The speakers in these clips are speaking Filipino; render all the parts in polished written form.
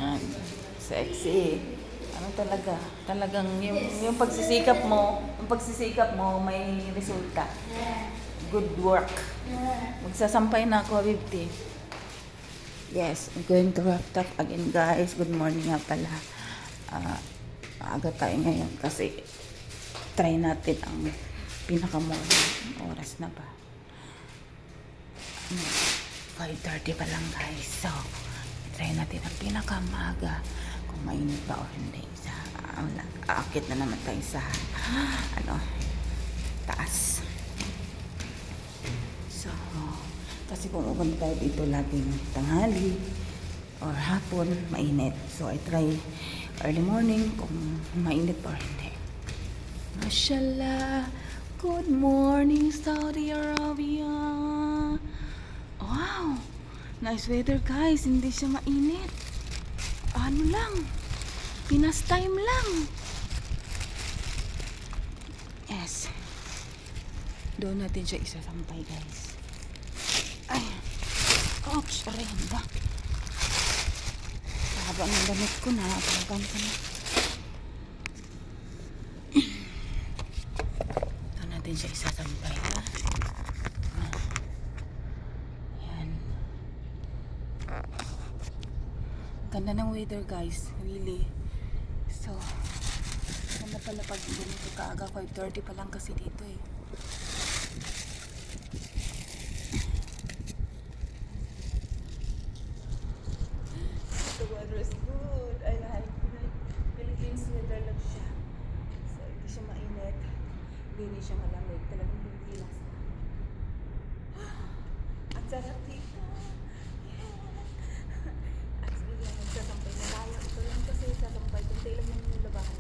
Yan. Sexy. Ano talaga? Talagang yung pagsisikap mo may resulta. Good work. Magsasampay na ako, Habibti. Yes, I'm going to wrap up again, guys. Good morning nga pala. Maaga tayo ngayon kasi try natin ang pinakamorning oras na ba. 5:30 pa lang, guys. So, try natin ang pinakamaga kung mainit ba o hindi. Aakit na naman tayo sa taas. So, kasi kung upunta tayo dito laging tanghali or hapon, mainit. So, I try early morning kung mainit or hindi. Mashallah. Good morning, Saudi Arabia. Wow. Nice weather, guys. Hindi siya mainit. Ano lang. Pinas time lang. Yes. Doon natin siya isasampay, guys. Ay. Oops, aray, ba? Haba ng damit ko na. Talagang ko na. Doon natin siya isasampay, ha? Yan. Ganda ng weather, guys. Really. So, ganda pala pag ganito kaaga. 5:30 pa lang kasi dito eh. The weather is good. I like Philippines weather lang siya. So, hindi siya mainit. Hindi siya malamig. Talagang Pilipinas. Ang sarap dito. Yeah. At sige, nagsasampay na tayo. Ito lang kasi sasampay. Kunti lang yung labahan.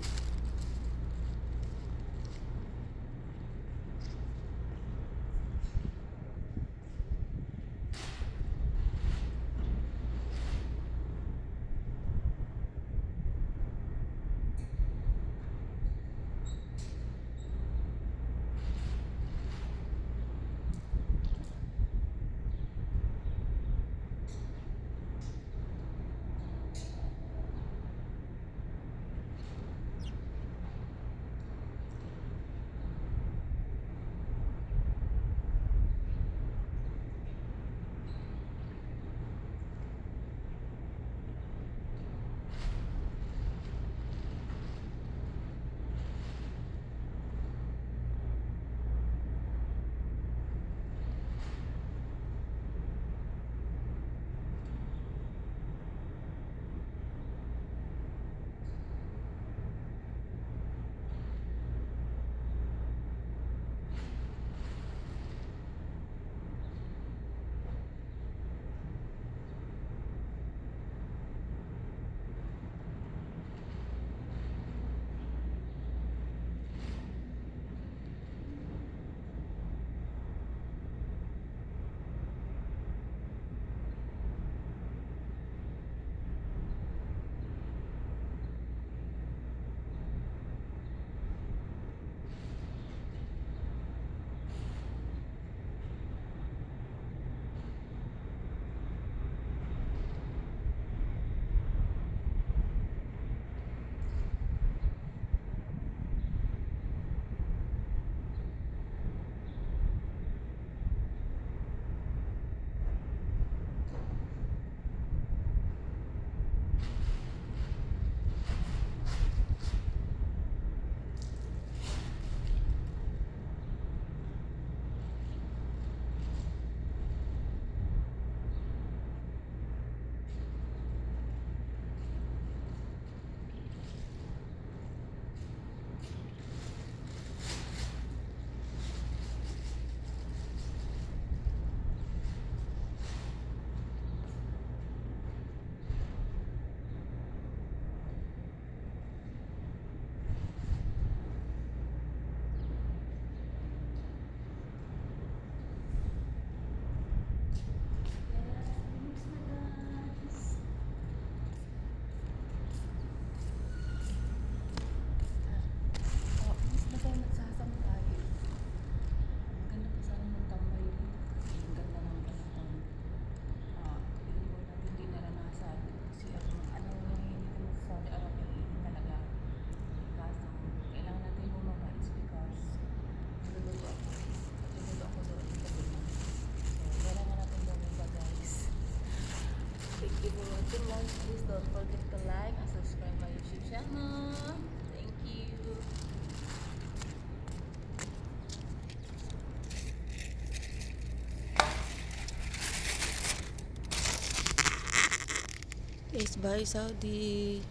you like this, don't forget to like and subscribe my YouTube channel. Thank you. Please buy Saudi.